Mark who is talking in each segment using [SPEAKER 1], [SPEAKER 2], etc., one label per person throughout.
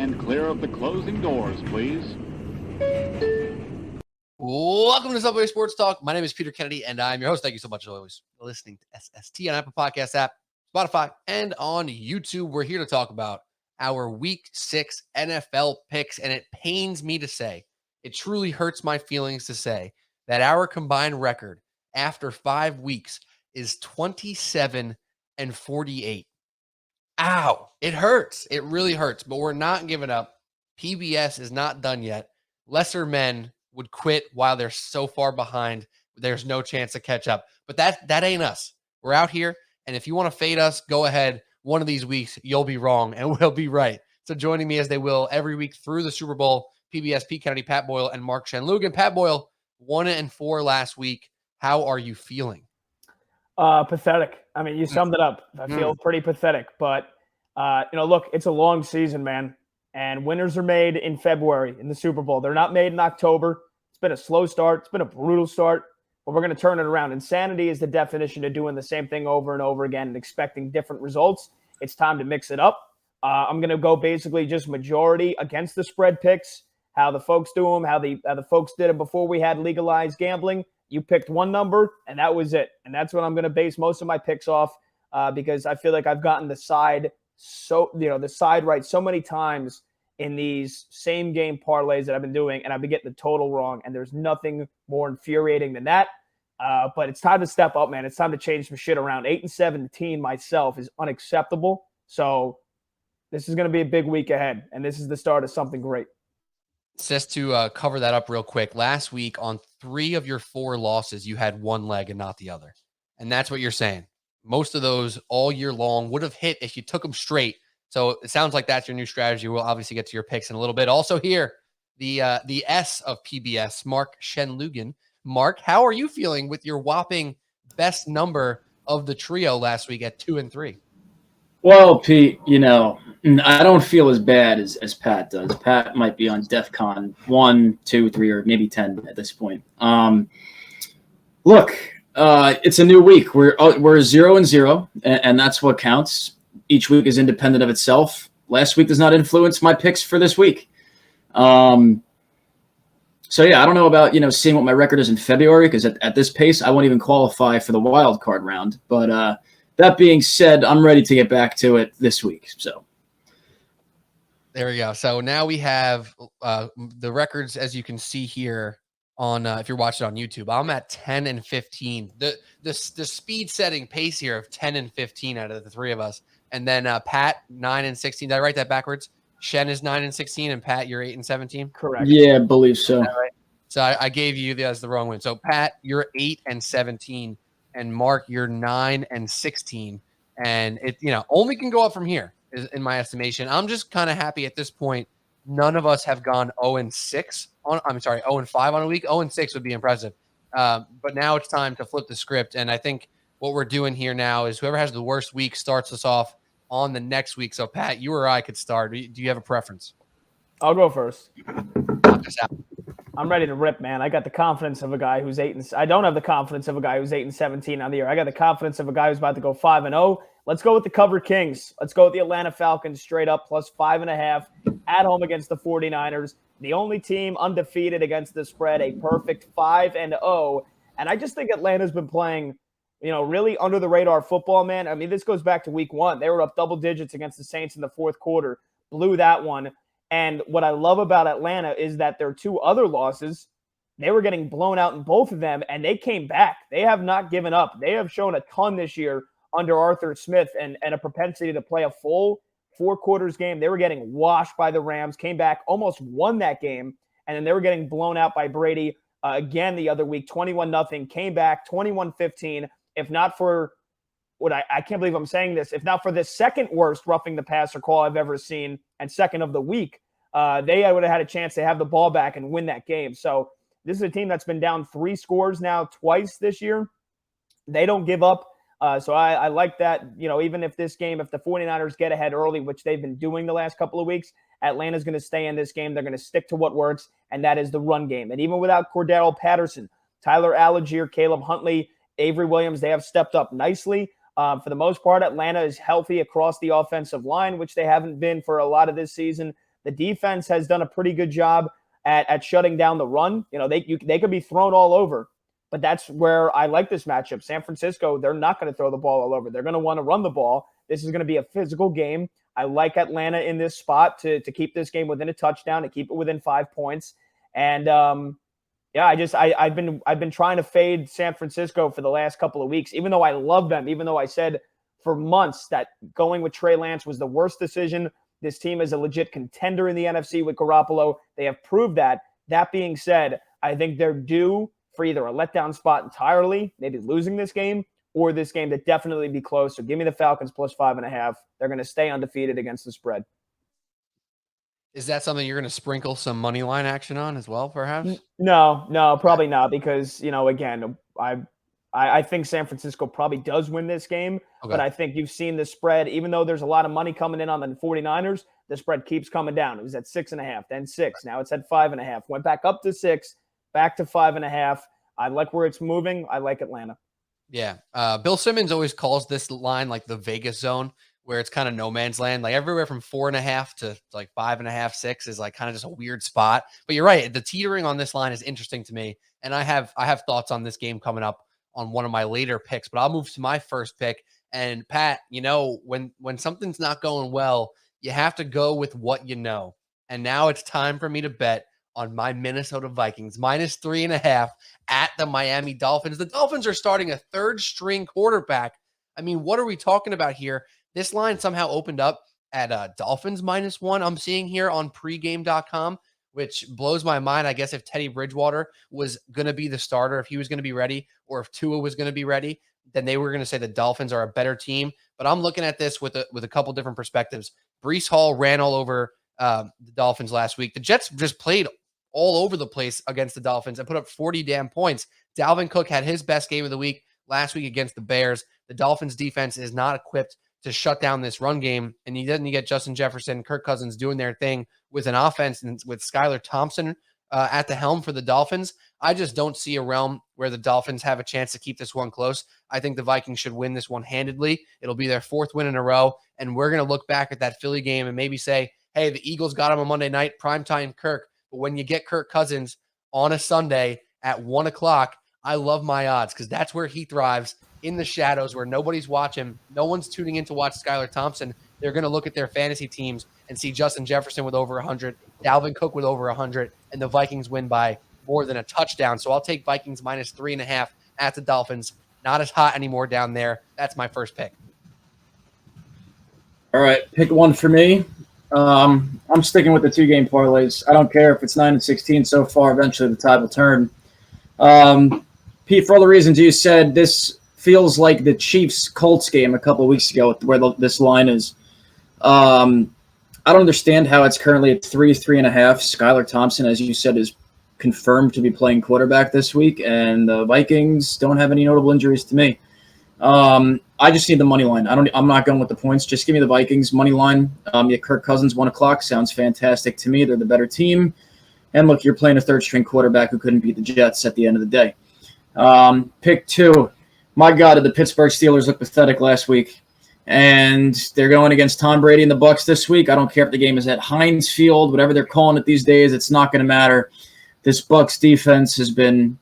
[SPEAKER 1] stand clear of the closing doors, please.
[SPEAKER 2] Welcome to Subway Sports Talk. My name is Peter Kennedy, and I'm your host. Thank you so much, as always, for listening to SST on Apple Podcast app, Spotify, and on YouTube. We're here to talk about our Week 6 NFL picks, and it pains me to say, it truly hurts my feelings to say that our combined record after 5 weeks is 27-48. Ow! It hurts. It really hurts, but we're not giving up. PBS is not done yet. Lesser men would quit while they're so far behind. There's no chance to catch up. But that ain't us. We're out here, and if you want to fade us, go ahead. One of these weeks, you'll be wrong, and we'll be right. So joining me as they will every week through the Super Bowl, PBS, Pete Kennedy, Pat Boyle, and Mark Shenloogian. Pat Boyle, 1-4 last week. How are you feeling?
[SPEAKER 3] Pathetic. I mean, you summed it up. I feel pretty pathetic. But, look, it's a long season, man. And winners are made in February in the Super Bowl. They're not made in October. It's been a slow start. It's been a brutal start. But we're going to turn it around. Insanity is the definition of doing the same thing over and over again and expecting different results. It's time to mix it up. I'm going to go basically just majority against the spread picks, how the folks do them, how the folks did it before we had legalized gambling. You picked one number, and that was it. And that's what I'm going to base most of my picks off because I feel like I've gotten the side right so many times in these same game parlays that I've been doing, and I've been getting the total wrong. And there's nothing more infuriating than that. But it's time to step up, man. It's time to change some shit around. 8-17 myself is unacceptable. So this is going to be a big week ahead, and this is the start of something great.
[SPEAKER 2] Just to cover that up real quick, last week on 3 of your 4 losses, you had one leg and not the other. And that's what you're saying. Most of those all year long would have hit if you took them straight. So it sounds like that's your new strategy. We'll obviously get to your picks in a little bit. Also here, the S of PBS, Mark Shenloogian. Mark, how are you feeling with your whopping best number of the trio last week at 2-3?
[SPEAKER 4] Well, Pete, I don't feel as bad as Pat does. Pat might be on DEFCON 1, 2, 3, or maybe 10 at this point. Look, it's a new week. We're 0-0, and that's what counts. Each week is independent of itself. Last week does not influence my picks for this week. So yeah, I don't know about seeing what my record is in February because at this pace I won't even qualify for the wild card round. But that being said, I'm ready to get back to it this week. So
[SPEAKER 2] there we go. So now we have the records, as you can see here on if you're watching on YouTube. I'm at 10-15. The speed setting pace here of 10-15 out of the 3 of us, and then Pat 9-16. Did I write that backwards? Shen is 9-16, and Pat, you're 8-17.
[SPEAKER 3] Correct.
[SPEAKER 4] Yeah, I believe so.
[SPEAKER 2] Right? So I gave you the wrong one. So Pat, you're 8-17. And Mark, you're 9-16, and it only can go up from here, in my estimation. I'm just kind of happy at this point. None of us have gone 0-6 on. I'm sorry, 0-5 on a week. 0-6 would be impressive, but now it's time to flip the script. And I think what we're doing here now is whoever has the worst week starts us off on the next week. So Pat, you or I could start. Do you have a preference?
[SPEAKER 3] I'll go first.
[SPEAKER 2] Knock us out.
[SPEAKER 3] I'm ready to rip, man. I got the confidence of a guy who's I don't have the confidence of a guy who's 8-17 on the year. I got the confidence of a guy who's about to go 5-0. Let's go with the Cover Kings. Let's go with the Atlanta Falcons straight up plus 5.5 at home against the 49ers. The only team undefeated against the spread, a perfect 5-0. And I just think Atlanta's been playing, really under the radar football, man. I mean, this goes back to week 1. They were up double digits against the Saints in the fourth quarter, blew that one. And what I love about Atlanta is that their 2 other losses, they were getting blown out in both of them, and they came back. They have not given up. They have shown a ton this year under Arthur Smith and a propensity to play a full 4 quarters game. They were getting washed by the Rams, came back, almost won that game, and then they were getting blown out by Brady again the other week, 21-0, came back, 21-15. If not for I can't believe I'm saying this, if not for the second worst roughing the passer call I've ever seen and second of the week, they would have had a chance to have the ball back and win that game. So this is a team that's been down 3 scores now twice this year. They don't give up. So I like that, even if the 49ers get ahead early, which they've been doing the last couple of weeks, Atlanta's going to stay in this game. They're going to stick to what works, and that is the run game. And even without Cordero Patterson, Tyler Algier, Caleb Huntley, Avery Williams, they have stepped up nicely. For the most part, Atlanta is healthy across the offensive line, which they haven't been for a lot of this season. The defense has done a pretty good job at shutting down the run. They could be thrown all over, but that's where I like this matchup. San Francisco, they're not going to throw the ball all over. They're going to want to run the ball. This is going to be a physical game. I like Atlanta in this spot to keep this game within a touchdown, to keep it within 5 points. And I've been trying to fade San Francisco for the last couple of weeks, even though I love them, even though I said for months that going with Trey Lance was the worst decision. This team is a legit contender in the NFC with Garoppolo. They have proved that. That being said, I think they're due for either a letdown spot entirely, maybe losing this game, or this game to definitely be close. So give me the Falcons plus 5.5. They're going to stay undefeated against the spread.
[SPEAKER 2] Is that something you're going to sprinkle some money line action on as well, perhaps?
[SPEAKER 3] No, probably not, because, again, I think San Francisco probably does win this game, but I think you've seen the spread, even though there's a lot of money coming in on the 49ers, the spread keeps coming down. It was at 6.5, then 6. Now it's at 5.5. Went back up to 6, back to 5.5. I like where it's moving. I like Atlanta.
[SPEAKER 2] Yeah. Bill Simmons always calls this line like the Vegas zone, where it's kind of no man's land. Like everywhere from 4.5 to like 5.5, 6 is like kind of just a weird spot. But you're right. The teetering on this line is interesting to me. And I have thoughts on this game coming up on one of my later picks, but I'll move to my first pick. And Pat, when something's not going well, you have to go with what you know. And now it's time for me to bet on my Minnesota Vikings minus 3.5 at the Miami Dolphins. The Dolphins are starting a third string quarterback. I mean, what are we talking about here? This line somehow opened up at Dolphins -1. I'm seeing here on pregame.com, which blows my mind. I guess if Teddy Bridgewater was going to be the starter, if he was going to be ready, or if Tua was going to be ready, then they were going to say the Dolphins are a better team. But I'm looking at this with a couple different perspectives. Breece Hall ran all over the Dolphins last week. The Jets just played all over the place against the Dolphins and put up 40 damn points. Dalvin Cook had his best game of the week last week against the Bears. The Dolphins defense is not equipped to shut down this run game. And you get Justin Jefferson, Kirk Cousins doing their thing with an offense and with Skylar Thompson at the helm for the Dolphins. I just don't see a realm where the Dolphins have a chance to keep this one close. I think the Vikings should win this one handedly. It'll be their 4th win in a row. And we're going to look back at that Philly game and maybe say, hey, the Eagles got them on Monday night, primetime Kirk. But when you get Kirk Cousins on a Sunday at 1 o'clock, I love my odds because that's where he thrives, in the shadows where nobody's watching. No one's tuning in to watch Skylar Thompson. They're going to look at their fantasy teams and see Justin Jefferson with over 100, Dalvin Cook with over 100, and the Vikings win by more than a touchdown. So I'll take Vikings minus 3.5 at the Dolphins. Not as hot anymore down there. That's my first pick.
[SPEAKER 4] All right, pick one for me. I'm sticking with the 2-game parlays. I don't care if it's 9-16 so far. Eventually, the tide will turn. Pete, for all the reasons you said, this feels like the Chiefs-Colts game a couple of weeks ago where this line is. I don't understand how it's currently at 3.5. Skylar Thompson, as you said, is confirmed to be playing quarterback this week, and the Vikings don't have any notable injuries to me. I just need the money line. I'm not going with the points. Just give me the Vikings money line. Kirk Cousins 1 o'clock sounds fantastic to me. They're the better team. And look, you're playing a third-string quarterback who couldn't beat the Jets at the end of the day. Pick 2. My God, did the Pittsburgh Steelers look pathetic last week? And they're going against Tom Brady and the Bucs this week. I don't care if the game is at Heinz Field, whatever they're calling it these days. It's not going to matter. This Bucs defense has been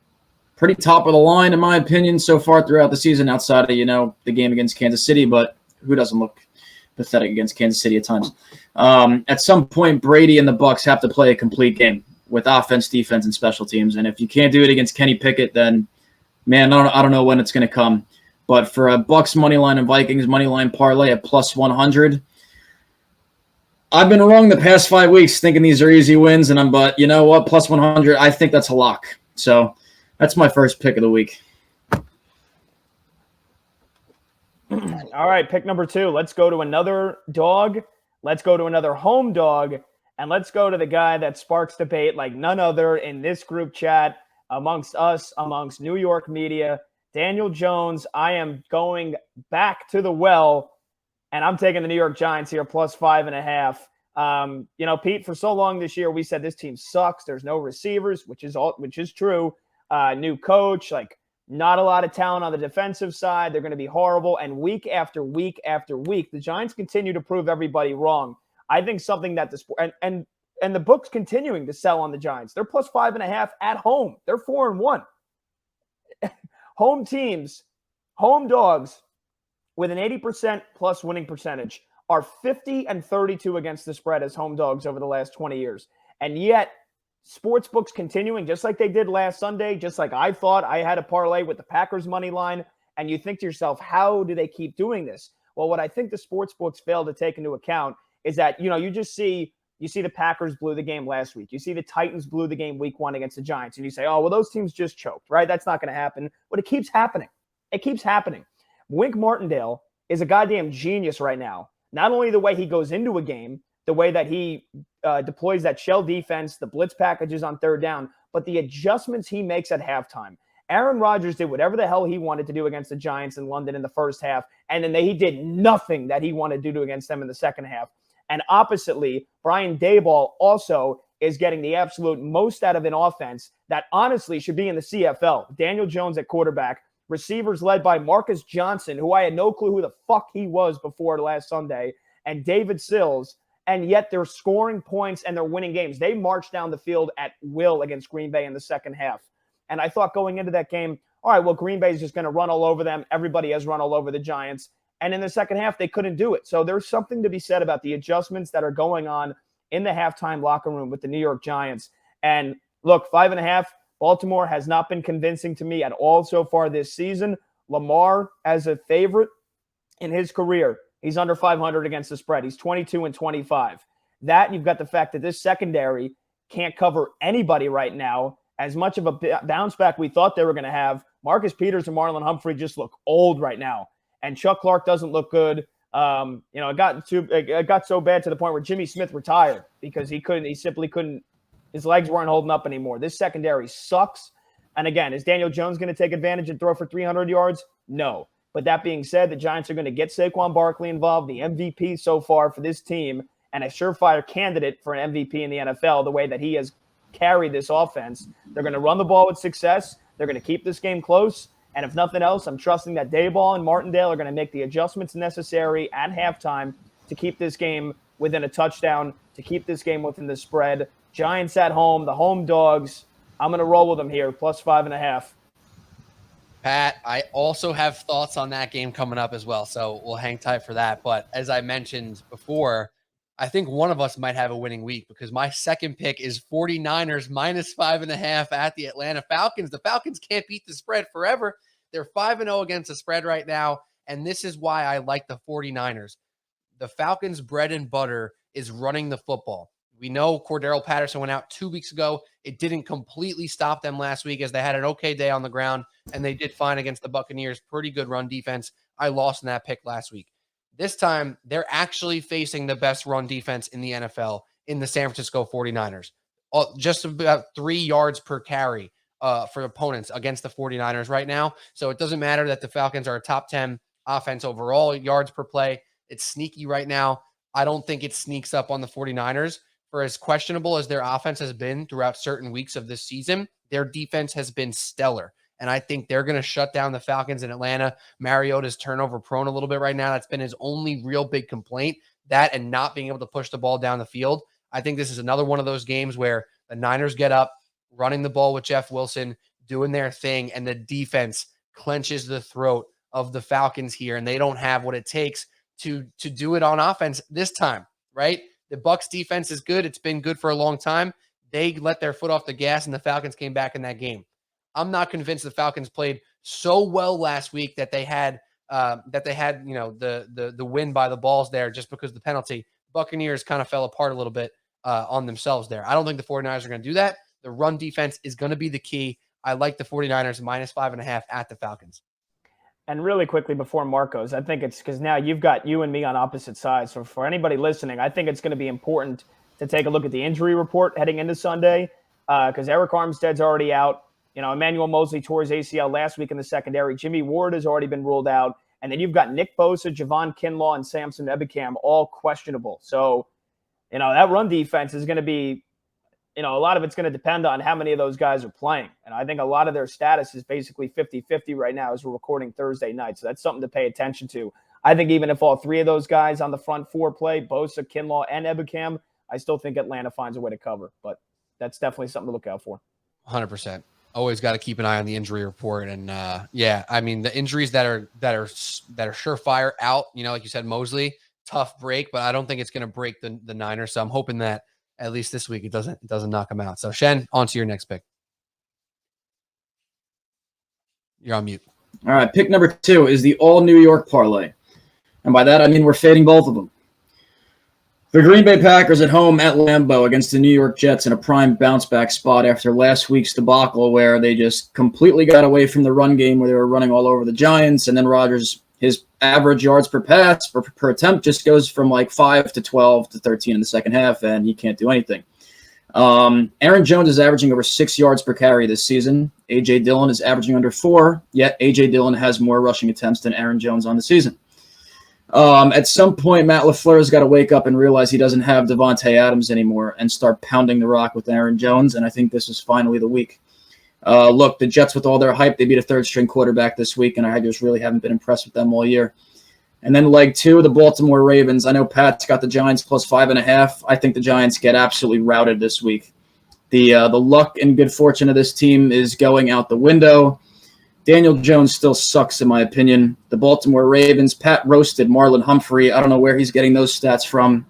[SPEAKER 4] pretty top of the line, in my opinion, so far throughout the season, outside of, the game against Kansas City. But who doesn't look pathetic against Kansas City at times? At some point, Brady and the Bucs have to play a complete game with offense, defense, and special teams. And if you can't do it against Kenny Pickett, then, man, I don't know when it's going to come. But for a Bucs money line and Vikings money line parlay at plus 100, I've been wrong the past 5 weeks thinking these are easy wins. But you know what? Plus 100, I think that's a lock. So that's my first pick of the week.
[SPEAKER 3] All right, pick number 2. Let's go to another dog. Let's go to another home dog. And let's go to the guy that sparks debate like none other in this group chat amongst us, amongst New York media. Daniel Jones, I am going back to the well, and I'm taking the New York Giants here, plus 5.5. Pete, for so long this year, we said this team sucks. There's no receivers, which is true. New coach, not a lot of talent on the defensive side. They're going to be horrible. And week after week after week, the Giants continue to prove everybody wrong. I think something that the sport and the book's continuing to sell on the Giants. They're plus 5.5 at home. They're 4-1. Home teams, home dogs with an 80% plus winning percentage are 50-32 against the spread as home dogs over the last 20 years. And yet, sportsbooks continuing just like they did last Sunday, just like I thought. I had a parlay with the Packers money line, and you think to yourself, how do they keep doing this? Well, what I think the sportsbooks fail to take into account is that, you see the Packers blew the game last week. You see the Titans blew the game week 1 against the Giants, and you say, oh, well, those teams just choked, right? That's not going to happen. But it keeps happening. It keeps happening. Wink Martindale is a goddamn genius right now. Not only the way he goes into a game, the way that he deploys that shell defense, the blitz packages on third down, but the adjustments he makes at halftime. Aaron Rodgers did whatever the hell he wanted to do against the Giants in London in the first half, and then he did nothing that he wanted to do against them in the second half. And oppositely, Brian Daboll also is getting the absolute most out of an offense that honestly should be in the CFL. Daniel Jones at quarterback, receivers led by Marcus Johnson, who I had no clue who the fuck he was before last Sunday, and David Sills, and yet they're scoring points and they're winning games. They marched down the field at will against Green Bay in the second half. And I thought going into that game, all right, well, Green Bay is just going to run all over them. Everybody has run all over the Giants. And in the second half, they couldn't do it. So there's something to be said about the adjustments that are going on in the halftime locker room with the New York Giants. And look, 5.5, Baltimore has not been convincing to me at all so far this season. Lamar as a favorite in his career, he's under 500 against the spread. He's 22-25. That you've got the fact that this secondary can't cover anybody right now. As much of a bounce back we thought they were going to have, Marcus Peters and Marlon Humphrey just look old right now. And Chuck Clark doesn't look good. It got so bad to the point where Jimmy Smith retired because he simply couldn't, his legs weren't holding up anymore. This secondary sucks. And again, is Daniel Jones going to take advantage and throw for 300 yards? No. But that being said, the Giants are going to get Saquon Barkley involved, the MVP so far for this team, and a surefire candidate for an MVP in the NFL, the way that he has carried this offense. They're going to run the ball with success. They're going to keep this game close. And if nothing else, I'm trusting that Daboll and Martindale are going to make the adjustments necessary at halftime to keep this game within a touchdown, to keep this game within the spread. Giants at home, the home dogs. I'm going to roll with them here, plus 5.5.
[SPEAKER 2] Pat, I also have thoughts on that game coming up as well, so we'll hang tight for that. But as I mentioned before, I think one of us might have a winning week because my second pick is 49ers minus 5.5 at the Atlanta Falcons. The Falcons can't beat the spread forever. They're 5-0 against the spread right now, and this is why I like the 49ers. The Falcons' bread and butter is running the football. We know Cordero Patterson went out 2 weeks ago. It didn't completely stop them last week as they had an okay day on the ground, and they did fine against the Buccaneers. Pretty good run defense. I lost in that pick last week. This time, they're actually facing the best run defense in the NFL in the San Francisco 49ers. Just about 3 yards per carry for opponents against the 49ers right now. So it doesn't matter that the Falcons are a top 10 offense overall, yards per play. It's sneaky right now. I don't think it sneaks up on the 49ers. For as questionable as their offense has been throughout certain weeks of this season, their defense has been stellar. And I think they're going to shut down the Falcons in Atlanta. Mariota's turnover prone a little bit right now. That's been his only real big complaint, that and not being able to push the ball down the field. I think this is another one of those games where the Niners get up, running the ball with Jeff Wilson, doing their thing, and the defense clenches the throat of the Falcons here, and they don't have what it takes to do it on offense this time, right? The Bucs defense is good. It's been good for a long time. They let their foot off the gas, and the Falcons came back in that game. I'm not convinced the Falcons played so well last week that they had the win by the balls there just because of the penalty. Buccaneers kind of fell apart a little bit on themselves there. I don't think the 49ers are going to do that. The run defense is going to be the key. I like the 49ers minus 5.5 at the Falcons.
[SPEAKER 3] And really quickly before Mark goes, I think it's because now you've got you and me on opposite sides. So for anybody listening, I think it's going to be important to take a look at the injury report heading into Sunday because Eric Armstead's already out. Emmanuel Mosley tore his ACL last week in the secondary. Jimmy Ward has already been ruled out. And then you've got Nick Bosa, Javon Kinlaw, and Samson Ebikam all questionable. So, that run defense is going to be, a lot of it's going to depend on how many of those guys are playing. And I think a lot of their status is basically 50-50 right now as we're recording Thursday night. So that's something to pay attention to. I think even if all three of those guys on the front four play, Bosa, Kinlaw, and Ebukam, I still think Atlanta finds a way to cover. But that's definitely something to look out for.
[SPEAKER 2] 100%. Always got to keep an eye on the injury report. And yeah, I mean, the injuries that are surefire out, like you said, Mosley, tough break, but I don't think it's going to break the Niners. So I'm hoping that at least this week it doesn't knock them out. So Shen, on to your next pick. You're on mute.
[SPEAKER 4] All right, pick number 2 is the all New York parlay. And by that, I mean we're fading both of them. The Green Bay Packers at home at Lambeau against the New York Jets in a prime bounce-back spot after last week's debacle where they just completely got away from the run game where they were running all over the Giants, and then Rodgers, his average yards per pass per attempt just goes from like 5 to 12 to 13 in the second half, and he can't do anything. Aaron Jones is averaging over 6 yards per carry this season. A.J. Dillon is averaging under 4, yet A.J. Dillon has more rushing attempts than Aaron Jones on the season. At some point, Matt LaFleur's got to wake up and realize he doesn't have Devontae Adams anymore and start pounding the rock with Aaron Jones, and I think this is finally the week. Look, the Jets, with all their hype, they beat a third-string quarterback this week, and I just really haven't been impressed with them all year. And then leg 2, the Baltimore Ravens. I know Pat's got the Giants plus 5.5. I think the Giants get absolutely routed this week. The luck and good fortune of this team is going out the window. Daniel Jones still sucks, in my opinion. The Baltimore Ravens, Pat roasted Marlon Humphrey. I don't know where he's getting those stats from.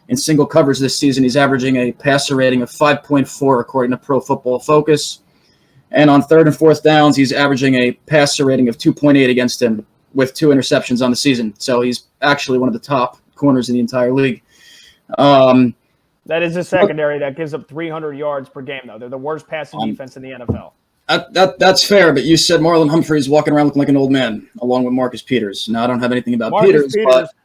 [SPEAKER 4] In single coverage this season, he's averaging a passer rating of 5.4, according to Pro Football Focus. And on third and fourth downs, he's averaging a passer rating of 2.8 against him with 2 interceptions on the season. So he's actually one of the top corners in the entire league.
[SPEAKER 3] That is a secondary that gives up 300 yards per game, though. They're the worst passing defense in the NFL.
[SPEAKER 4] That's fair, but you said Marlon Humphrey is walking around looking like an old man, along with Marcus Peters. Now, I don't have anything about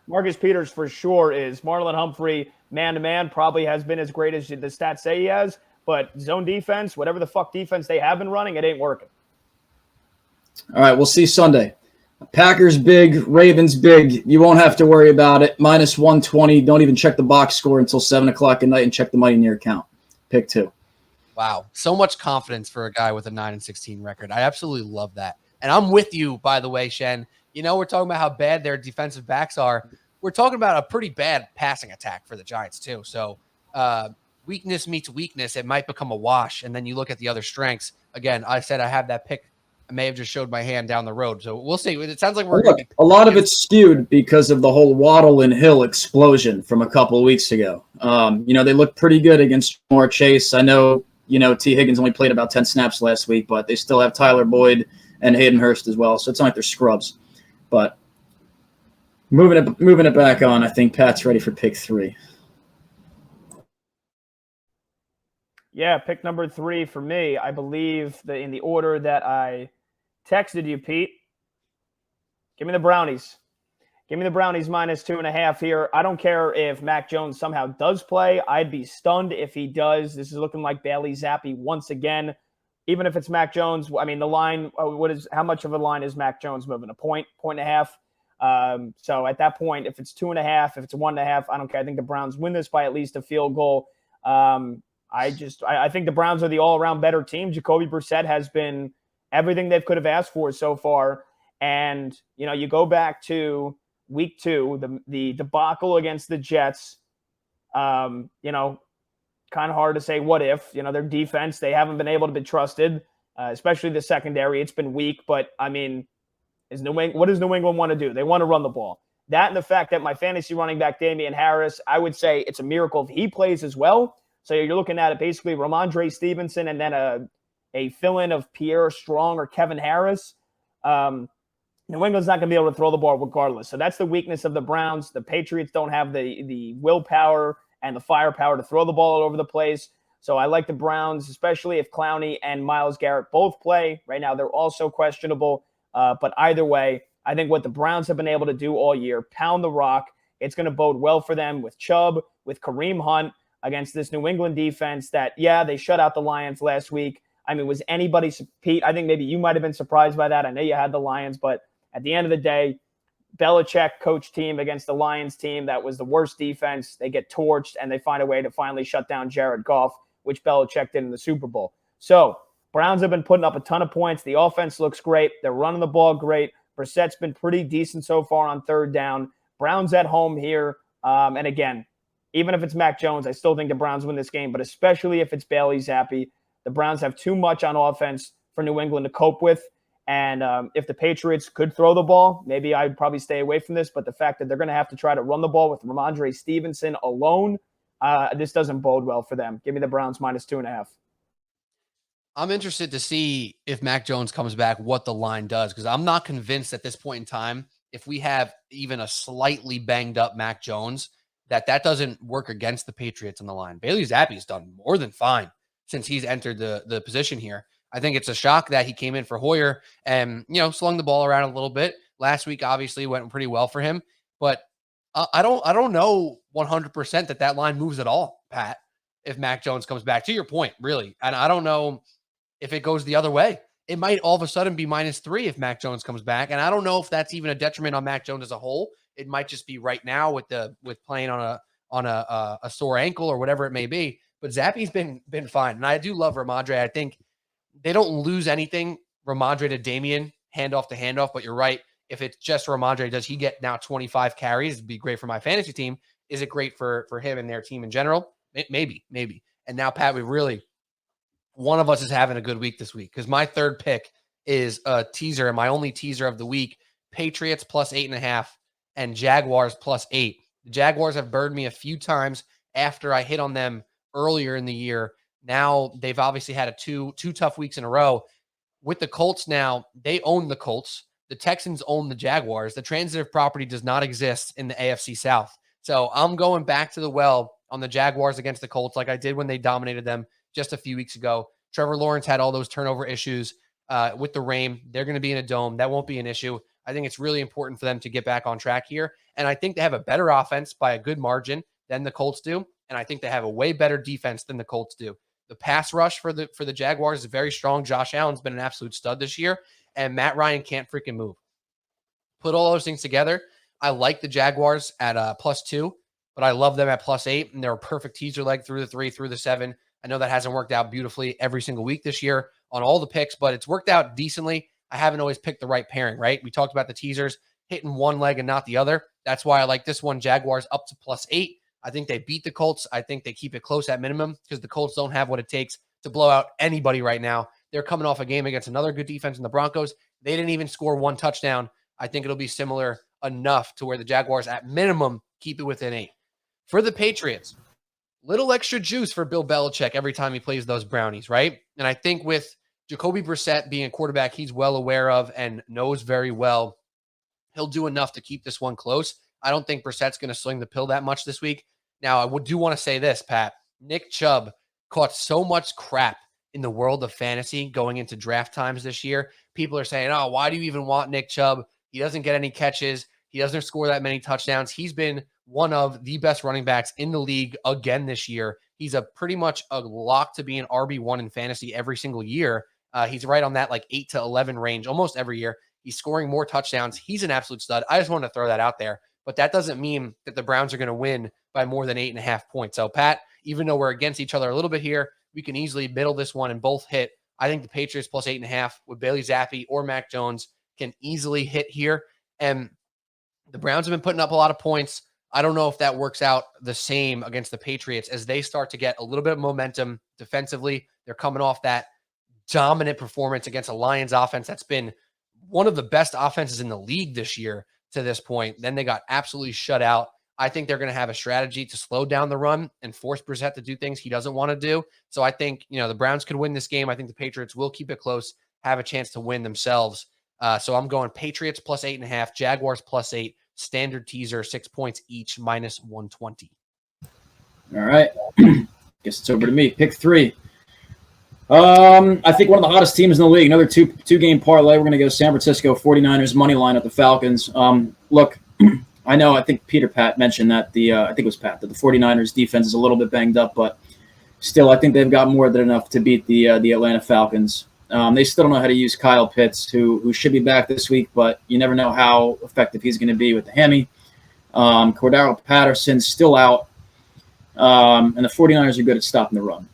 [SPEAKER 3] Marcus Peters for sure is. Marlon Humphrey, man-to-man, probably has been as great as the stats say he has, but zone defense, whatever the fuck defense they have been running, it ain't working.
[SPEAKER 4] All right, we'll see Sunday. Packers big, Ravens big. You won't have to worry about it. Minus 120. Don't even check the box score until 7 o'clock at night and check the money in your account. Pick 2.
[SPEAKER 2] Wow. So much confidence for a guy with a 9-16 record. I absolutely love that. And I'm with you, by the way, Shen. We're talking about how bad their defensive backs are. We're talking about a pretty bad passing attack for the Giants, too. So weakness meets weakness. It might become a wash. And then you look at the other strengths. Again, I said I have that pick. I may have just showed my hand down the road. So we'll see. It sounds like
[SPEAKER 4] a lot of it's skewed because of the whole Waddle and Hill explosion from a couple of weeks ago. They look pretty good against Jamar Chase. I know, T. Higgins only played about 10 snaps last week, but they still have Tyler Boyd and Hayden Hurst as well. So it's not like they're scrubs. But moving it back on, I think Pat's ready for pick 3.
[SPEAKER 3] Yeah, pick number 3 for me. I believe that in the order that I texted you, Pete. Give me the Brownies. Give me the Brownies minus 2.5 here. I don't care if Mac Jones somehow does play. I'd be stunned if he does. This is looking like Bailey Zappi once again. Even if it's Mac Jones, I mean, the line, how much of a line is Mac Jones moving? A point and a half? So at that point, if it's 2.5, if it's 1.5, I don't care. I think the Browns win this by at least a field goal. I think the Browns are the all-around better team. Jacoby Brissett has been everything they could have asked for so far. And, you go back to week 2, the debacle against the Jets, kind of hard to say what if. Their defense, they haven't been able to be trusted, especially the secondary. It's been weak, but, I mean, what does New England want to do? They want to run the ball. That and the fact that my fantasy running back, Damian Harris, I would say it's a miracle if he plays as well. So you're looking at it basically Ramondre Stevenson and then a fill-in of Pierre Strong or Kevin Harris. New England's not going to be able to throw the ball regardless. So that's the weakness of the Browns. The Patriots don't have the willpower and the firepower to throw the ball all over the place. So I like the Browns, especially if Clowney and Myles Garrett both play. Right now they're also questionable. But either way, I think what the Browns have been able to do all year, pound the rock, it's going to bode well for them with Chubb, with Kareem Hunt, against this New England defense that, they shut out the Lions last week. I mean, was anybody, Pete, I think maybe you might have been surprised by that. I know you had the Lions, but at the end of the day, Belichick coach team against the Lions team, that was the worst defense. They get torched, and they find a way to finally shut down Jared Goff, which Belichick did in the Super Bowl. So Browns have been putting up a ton of points. The offense looks great. They're running the ball great. Brissett's been pretty decent so far on third down. Browns at home here. And again, even if it's Mac Jones, I still think the Browns win this game, but especially if it's Bailey Zappi. The Browns have too much on offense for New England to cope with. And if the Patriots could throw the ball, maybe I'd probably stay away from this. But the fact that they're going to have to try to run the ball with Ramondre Stevenson alone, this doesn't bode well for them. Give me the Browns -2.5.
[SPEAKER 2] I'm interested to see if Mac Jones comes back, what the line does, because I'm not convinced at this point in time, if we have even a slightly banged up Mac Jones, that doesn't work against the Patriots on the line. Bailey Zappi's done more than fine since he's entered the position here. I think it's a shock that he came in for Hoyer and, slung the ball around a little bit. Last week, obviously, went pretty well for him. But I don't know 100% that line moves at all, Pat, if Mac Jones comes back. To your point, really. And I don't know if it goes the other way. It might all of a sudden be -3 if Mac Jones comes back. And I don't know if that's even a detriment on Mac Jones as a whole. It might just be right now with playing on a sore ankle or whatever it may be. But Zappi's been fine. And I do love Ramondre. I think they don't lose anything, Ramondre to Damian, handoff to handoff. But you're right. If it's just Ramondre, does he get now 25 carries? It'd be great for my fantasy team. Is it great for him and their team in general? Maybe. And now, Pat, one of us is having a good week this week because my third pick is a teaser, and my only teaser of the week, Patriots +8.5 and Jaguars +8. The Jaguars have burned me a few times after I hit on them earlier in the year. Now they've obviously had two tough weeks in a row. With the Colts now, they own the Colts. The Texans own the Jaguars. The transitive property does not exist in the AFC South. So I'm going back to the well on the Jaguars against the Colts like I did when they dominated them just a few weeks ago. Trevor Lawrence had all those turnover issues with the rain. They're going to be in a dome. That won't be an issue. I think it's really important for them to get back on track here. And I think they have a better offense by a good margin than the Colts do. And I think they have a way better defense than the Colts do. The pass rush for the Jaguars is very strong. Josh Allen's been an absolute stud this year. And Matt Ryan can't freaking move. Put all those things together. I like the Jaguars at +2, but I love them at +8. And they're a perfect teaser leg through the 3, through the 7. I know that hasn't worked out beautifully every single week this year on all the picks, but it's worked out decently. I haven't always picked the right pairing, right? We talked about the teasers hitting one leg and not the other. That's why I like this one, Jaguars up to +8. I think they beat the Colts. I think they keep it close at minimum because the Colts don't have what it takes to blow out anybody right now. They're coming off a game against another good defense in the Broncos. They didn't even score one touchdown. I think it'll be similar enough to where the Jaguars at minimum keep it within 8. For the Patriots, little extra juice for Bill Belichick every time he plays those brownies, right? And I think with Jacoby Brissett being a quarterback he's well aware of and knows very well, he'll do enough to keep this one close. I don't think Brissett's going to swing the pill that much this week. Now, I do want to say this, Pat. Nick Chubb caught so much crap in the world of fantasy going into draft times this year. People are saying, oh, why do you even want Nick Chubb? He doesn't get any catches. He doesn't score that many touchdowns. He's been one of the best running backs in the league again this year. He's pretty much a lock to be an RB1 in fantasy every single year. He's right on that 8 to 11 range almost every year. He's scoring more touchdowns. He's an absolute stud. I just wanted to throw that out there. But that doesn't mean that the Browns are going to win by more than 8.5 points. So, Pat, even though we're against each other a little bit here, we can easily middle this one and both hit. I think the Patriots +8.5 with Bailey Zappi or Mac Jones can easily hit here. And the Browns have been putting up a lot of points. I don't know if that works out the same against the Patriots as they start to get a little bit of momentum defensively. They're coming off that dominant performance against a Lions offense that's been one of the best offenses in the league this year to this point. Then they got absolutely shut out. I think they're going to have a strategy to slow down the run and force Brissett to do things he doesn't want to do. So I think, the Browns could win this game. I think the Patriots will keep it close, have a chance to win themselves. So I'm going Patriots +8.5, Jaguars +8, standard teaser, 6 points each, -120.
[SPEAKER 4] All right. Guess it's over to me. Pick 3. I think one of the hottest teams in the league, another two-game parlay. We're going to go San Francisco 49ers money line at the Falcons. Look, I think Pat mentioned that that the 49ers defense is a little bit banged up, but still I think they've got more than enough to beat the Atlanta Falcons. They still don't know how to use Kyle Pitts, who should be back this week, but you never know how effective he's going to be with the hammy. Cordero Patterson's still out, and the 49ers are good at stopping the run.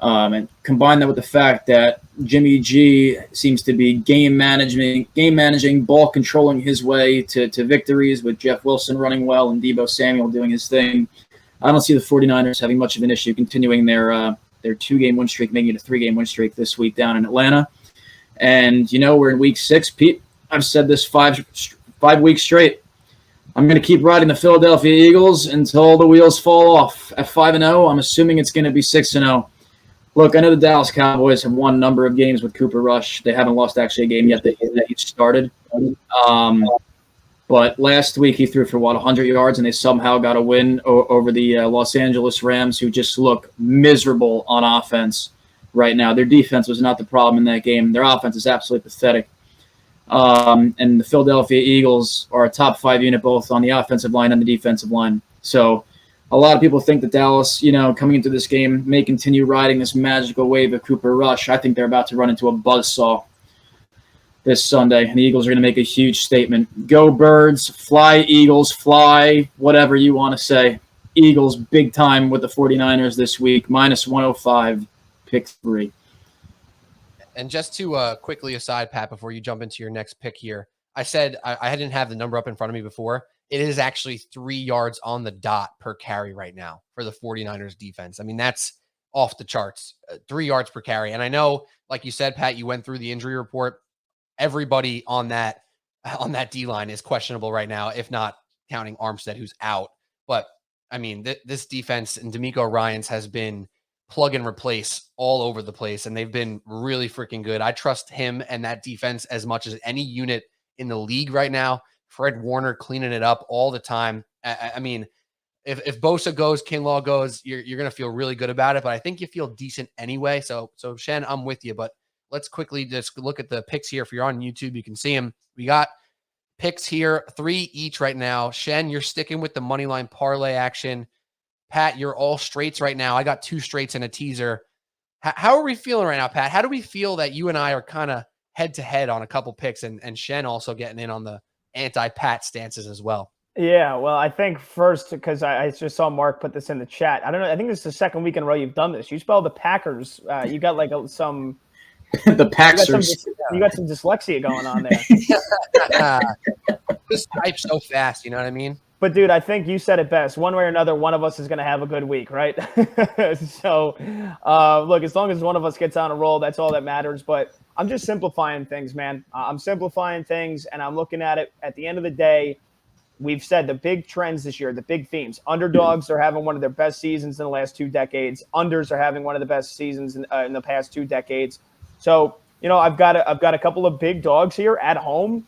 [SPEAKER 4] And combine that with the fact that Jimmy G seems to be game managing, ball controlling his way to victories, with Jeff Wilson running well and Deebo Samuel doing his thing. I don't see the 49ers having much of an issue continuing their 2-game win streak, making it a 3-game win streak this week down in Atlanta. And, we're in week 6, Pete. I've said this 5 weeks straight. I'm going to keep riding the Philadelphia Eagles until the wheels fall off. At 5-0, I'm assuming it's going to be 6-0. Look, I know the Dallas Cowboys have won a number of games with Cooper Rush. They haven't lost actually a game yet that he started. But last week he threw for, 100 yards, and they somehow got a win over the Los Angeles Rams, who just look miserable on offense right now. Their defense was not the problem in that game. Their offense is absolutely pathetic. And the Philadelphia Eagles are a top 5 unit both on the offensive line and the defensive line. So a lot of people think that Dallas, coming into this game, may continue riding this magical wave of Cooper Rush. I think they're about to run into a buzzsaw this Sunday, and the Eagles are going to make a huge statement. Go Birds, fly Eagles, fly, whatever you want to say. Eagles big time with the 49ers this week, -105, pick 3.
[SPEAKER 2] And just to quickly aside, Pat, before you jump into your next pick here, I said I didn't have the number up in front of me before. It is actually 3 yards on the dot per carry right now for the 49ers defense. I mean, that's off the charts, 3 yards per carry. And I know, like you said, Pat, you went through the injury report. Everybody on that D-line is questionable right now, if not counting Armstead, who's out. But, I mean, this defense and D'Amico Ryans has been plug and replace all over the place, and they've been really freaking good. I trust him and that defense as much as any unit in the league right now. Fred Warner cleaning it up all the time. I mean, if Bosa goes, Kinlaw goes, you're going to feel really good about it, but I think you feel decent anyway. So Shen, I'm with you, but let's quickly just look at the picks here. If you're on YouTube, you can see them. We got picks here, 3 each right now. Shen, you're sticking with the money line parlay action. Pat, you're all straights right now. I got 2 straights and a teaser. How are we feeling right now, Pat? How do we feel that you and I are kind of head-to-head on a couple picks, and Shen also getting in on the anti-Pat stances as well?
[SPEAKER 3] Yeah, well, I think first, because I just saw Mark put this in the chat. I don't know. I think this is the second week in a row you've done this. You spelled the Packers. You got like some
[SPEAKER 4] the Packers.
[SPEAKER 3] You got some dyslexia going on there.
[SPEAKER 2] Just type so fast, you know what I mean?
[SPEAKER 3] But, dude, I think you said it best. One way or another, one of us is going to have a good week, right? So, look, as long as one of us gets on a roll, that's all that matters. But I'm just simplifying things, man. I'm simplifying things, and I'm looking at it. At the end of the day, we've said the big trends this year, the big themes. Underdogs are having one of their best seasons in the last 2 decades. Unders are having one of the best seasons in the past 2 decades. So, I've got a couple of big dogs here at home.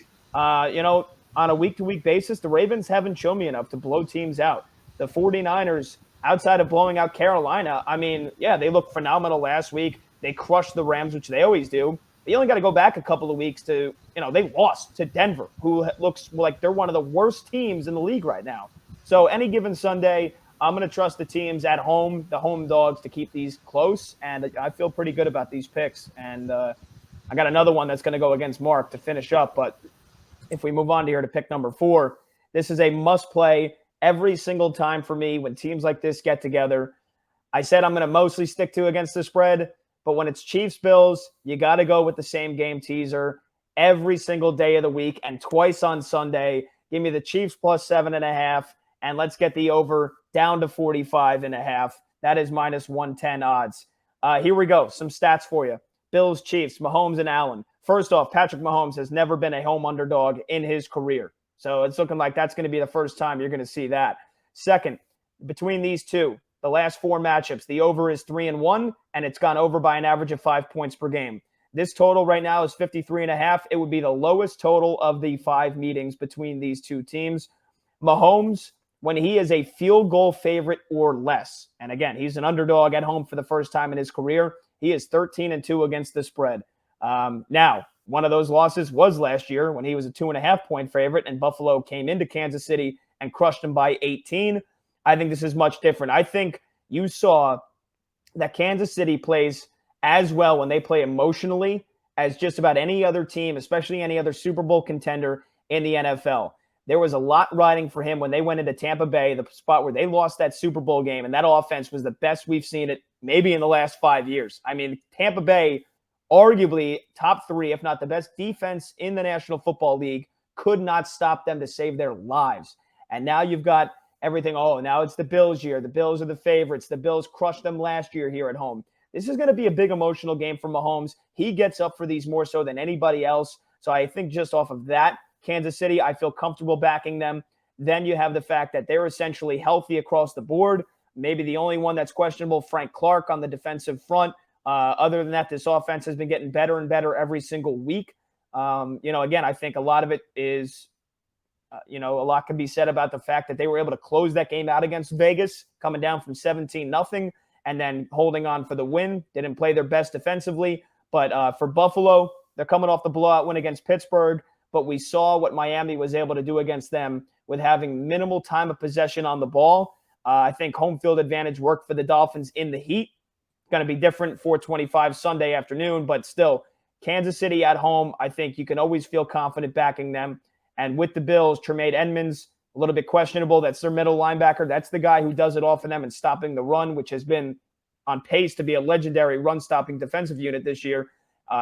[SPEAKER 3] On a week-to-week basis, the Ravens haven't shown me enough to blow teams out. The 49ers, outside of blowing out Carolina, I mean, yeah, they looked phenomenal last week. They crushed the Rams, which they always do. You only got to go back a couple of weeks to, they lost to Denver, who looks like they're one of the worst teams in the league right now. So any given Sunday, I'm going to trust the teams at home, the home dogs, to keep these close. And I feel pretty good about these picks. And I got another one that's going to go against Mark to finish up. But if we move on to here to pick number 4, this is a must-play every single time for me when teams like this get together. I said I'm going to mostly stick to against the spread, but when it's Chiefs-Bills, you got to go with the same game teaser every single day of the week and twice on Sunday. Give me the Chiefs plus 7.5, and let's get the over down to 45.5. That is -110 odds. Here we go. Some stats for you. Bills, Chiefs, Mahomes, and Allen. First off, Patrick Mahomes has never been a home underdog in his career. So it's looking like that's going to be the first time you're going to see that. Second, between these two, the last 4 matchups, the over is 3-1, and it's gone over by an average of 5 points per game. This total right now is 53.5. It would be the lowest total of the 5 meetings between these 2 teams. Mahomes, when he is a field goal favorite or less, and again, he's an underdog at home for the first time in his career, he is 13-2 against the spread. Now, one of those losses was last year when he was a 2.5-point favorite and Buffalo came into Kansas City and crushed him by 18. I think this is much different. I think you saw that Kansas City plays as well when they play emotionally as just about any other team, especially any other Super Bowl contender in the NFL. There was a lot riding for him when they went into Tampa Bay, the spot where they lost that Super Bowl game, and that offense was the best we've seen it maybe in the last 5 years. I mean, Tampa Bay, arguably top 3, if not the best defense in the National Football League, could not stop them to save their lives. And now you've got everything. Oh, now it's the Bills year. The Bills are the favorites. The Bills crushed them last year here at home. This is going to be a big emotional game for Mahomes. He gets up for these more so than anybody else. So I think just off of that, Kansas City, I feel comfortable backing them. Then you have the fact that they're essentially healthy across the board. Maybe the only one that's questionable, Frank Clark on the defensive front. Other than that, this offense has been getting better and better every single week. Again, I think a lot of it is, a lot can be said about the fact that they were able to close that game out against Vegas, coming down from 17-0 and then holding on for the win. Didn't play their best defensively. But for Buffalo, they're coming off the blowout win against Pittsburgh. But we saw what Miami was able to do against them with having minimal time of possession on the ball. I think home field advantage worked for the Dolphins in the heat. Going to be different 4:25 Sunday afternoon, but still, Kansas City at home, I think you can always feel confident backing them. And with the Bills, Tremaine Edmonds, a little bit questionable. That's their middle linebacker. That's the guy who does it all for them and stopping the run, which has been on pace to be a legendary run-stopping defensive unit this year.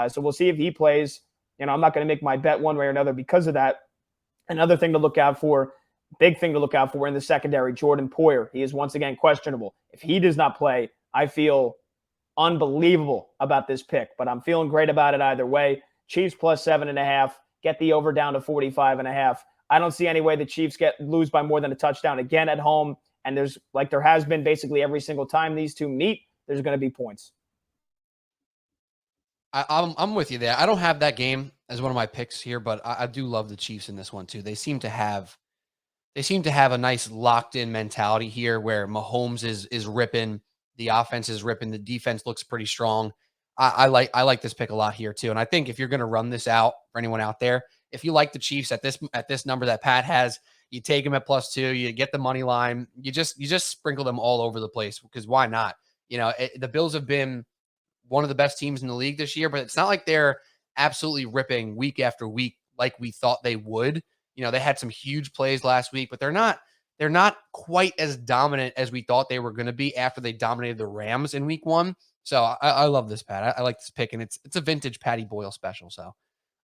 [SPEAKER 3] So we'll see if he plays. I'm not going to make my bet one way or another because of that. Another thing to look out for, big thing to look out for in the secondary, Jordan Poyer. He is once again questionable. If he does not play, I feel unbelievable about this pick, but I'm feeling great about it either way. Chiefs plus 7.5, get the over down to 45.5. I don't see any way the Chiefs lose by more than a touchdown again at home. And there's, like there has been basically every single time these two meet, there's going to be points.
[SPEAKER 2] I'm with you there. I don't have that game as one of my picks here, but I do love the Chiefs in this one too. They seem to have a nice locked in mentality here where Mahomes is ripping, the offense is ripping, the defense looks pretty strong. I like this pick a lot here too. And I think if you're going to run this out for anyone out there, if you like the Chiefs at this number that Pat has, you take them at +2, you get the money line, you just sprinkle them all over the place because why not? The Bills have been one of the best teams in the league this year, but it's not like they're absolutely ripping week after week like we thought they would. They had some huge plays last week, but they're not quite as dominant as we thought they were going to be after they dominated the Rams in week 1. So I love this, Pat. I like this pick, and it's a vintage Patty Boyle special, so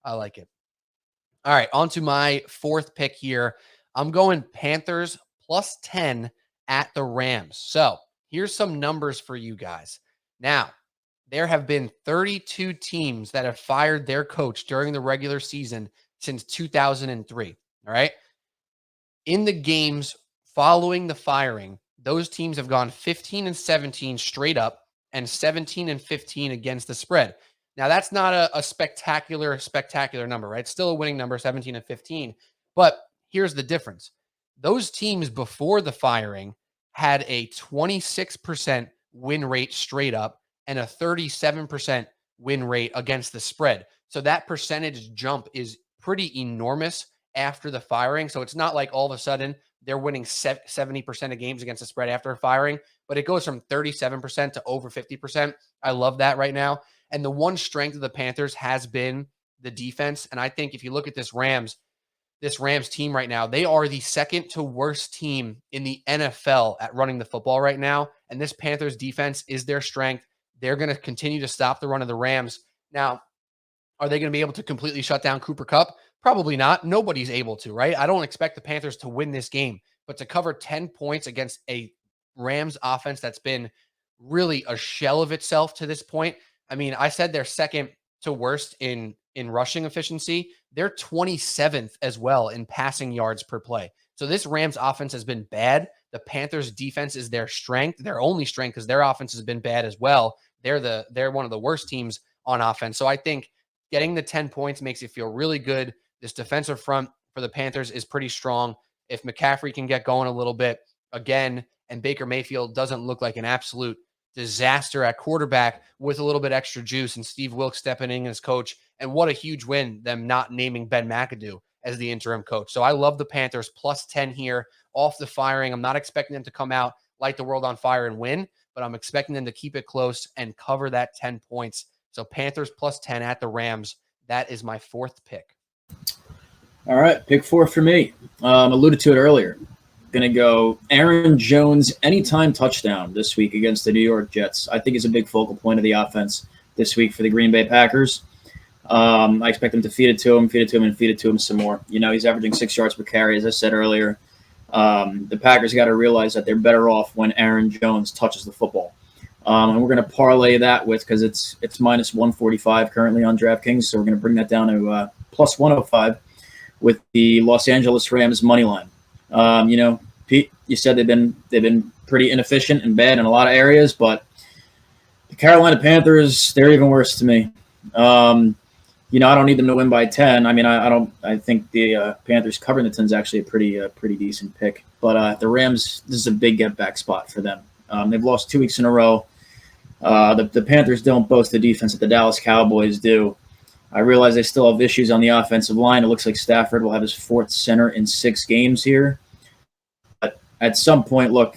[SPEAKER 2] I like it. All right, on to my fourth pick here. I'm going Panthers plus 10 at the Rams. So here's some numbers for you guys. Now, there have been 32 teams that have fired their coach during the regular season since 2003. All right. In the games following the firing, those teams have gone 15-17 straight up and 17-15 against the spread. Now, that's not a spectacular number, right? It's still a winning number, 17-15. But here's the difference. Those teams before the firing had a 26% win rate straight up and a 37% win rate against the spread. So that percentage jump is pretty enormous after the firing. So it's not like all of a sudden they're winning 70% of games against the spread after firing, but it goes from 37% to over 50%. I love that right now. And the one strength of the Panthers has been the defense. And I think if you look at this Rams team right now, they are the second to worst team in the NFL at running the football right now. And this Panthers defense is their strength. They're going to continue to stop the run of the Rams. Now, are they going to be able to completely shut down Cooper Kupp? Probably not. Nobody's able to, right? I don't expect the Panthers to win this game, but to cover 10 points against a Rams offense that's been really a shell of itself to this point. I mean, I said they're second to worst in rushing efficiency. They're 27th as well in passing yards per play. So this Rams offense has been bad. The Panthers defense is their strength, their only strength, because their offense has been bad as well. They're one of the worst teams on offense. So I think getting the 10 points makes you feel really good. This defensive front for the Panthers is pretty strong. If McCaffrey can get going a little bit again, and Baker Mayfield doesn't look like an absolute disaster at quarterback with a little bit extra juice and Steve Wilkes stepping in as coach. And what a huge win, them not naming Ben McAdoo as the interim coach. So I love the Panthers plus 10 here off the firing. I'm not expecting them to come out, light the world on fire and win, but I'm expecting them to keep it close and cover that 10 points. So Panthers plus 10 at the Rams. That is my fourth pick.
[SPEAKER 4] All right, pick 4 for me. Alluded to it earlier. Going to go Aaron Jones anytime touchdown this week against the New York Jets. I think is a big focal point of the offense this week for the Green Bay Packers. I expect him to feed it to him, and feed it to him some more. He's averaging 6 yards per carry, as I said earlier. The Packers got to realize that they're better off when Aaron Jones touches the football. And we're going to parlay that with, because it's minus 145 currently on DraftKings, so we're going to bring that down to plus 105 with the Los Angeles Rams money line. Pete, you said they've been pretty inefficient and bad in a lot of areas, but the Carolina Panthers, they're even worse to me. I don't need them to win by 10. I think the Panthers covering the 10 is actually a pretty decent pick. But the Rams, this is a big get-back spot for them. They've lost 2 weeks in a row. The Panthers don't boast the defense that the Dallas Cowboys do. I realize they still have issues on the offensive line. It looks like Stafford will have his 4th center in 6 games here. But at some point, look,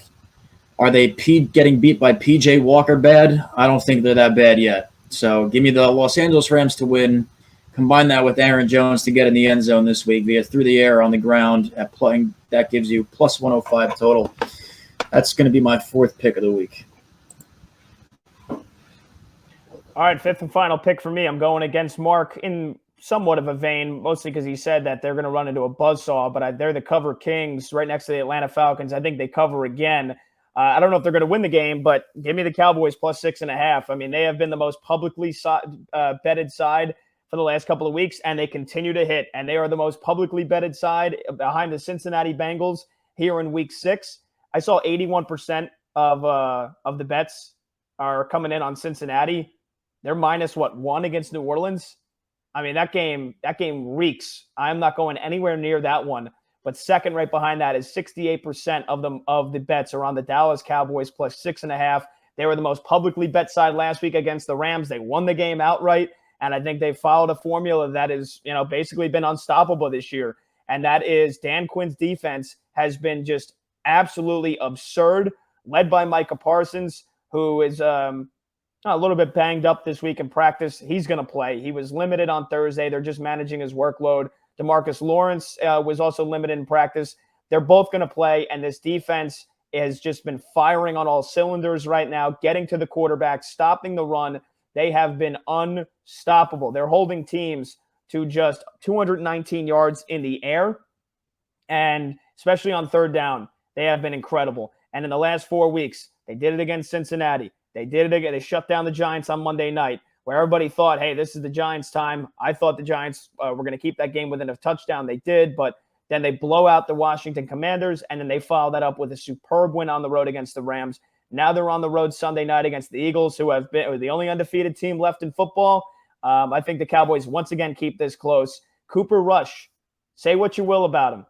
[SPEAKER 4] are they getting beat by P.J. Walker bad? I don't think they're that bad yet. So give me the Los Angeles Rams to win. Combine that with Aaron Jones to get in the end zone this week via through the air on the ground at playing. That gives you plus 105 total. That's going to be my 4th pick of the week.
[SPEAKER 3] All right, 5th and final pick for me. I'm going against Mark in somewhat of a vein, mostly because he said that they're going to run into a buzzsaw, but they're the cover kings right next to the Atlanta Falcons. I think they cover again. I don't know if they're going to win the game, but give me the Cowboys plus 6.5. They have been the most publicly betted side for the last couple of weeks, and they continue to hit. And they are the most publicly betted side behind the Cincinnati Bengals here in Week 6. I saw 81% of the bets are coming in on Cincinnati. They're minus 1 against New Orleans. That game reeks. I'm not going anywhere near that one. But second right behind that is 68% of the bets are on the Dallas Cowboys plus 6.5. They were the most publicly bet side last week against the Rams. They won the game outright. And I think they followed a formula that is, basically been unstoppable this year. And that is Dan Quinn's defense has been just absolutely absurd, led by Micah Parsons, who is a little bit banged up this week in practice. He's going to play. He was limited on Thursday. They're just managing his workload. DeMarcus Lawrence was also limited in practice. They're both going to play, and this defense has just been firing on all cylinders right now, getting to the quarterback, stopping the run. They have been unstoppable. They're holding teams to just 219 yards in the air, and especially on third down, they have been incredible. And in the last 4 weeks, they did it against Cincinnati. They did it again. They shut down the Giants on Monday night, where everybody thought, hey, this is the Giants' time. I thought the Giants were going to keep that game within a touchdown. They did, but then they blow out the Washington Commanders, and then they follow that up with a superb win on the road against the Rams. Now they're on the road Sunday night against the Eagles, who are the only undefeated team left in football. I think the Cowboys once again keep this close. Cooper Rush, say what you will about him.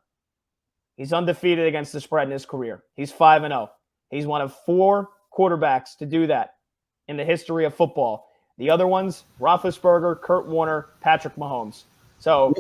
[SPEAKER 3] He's undefeated against the spread in his career. He's 5-0. He's one of 4 quarterbacks to do that in the history of football. The other ones, Roethlisberger, Kurt Warner, Patrick Mahomes. So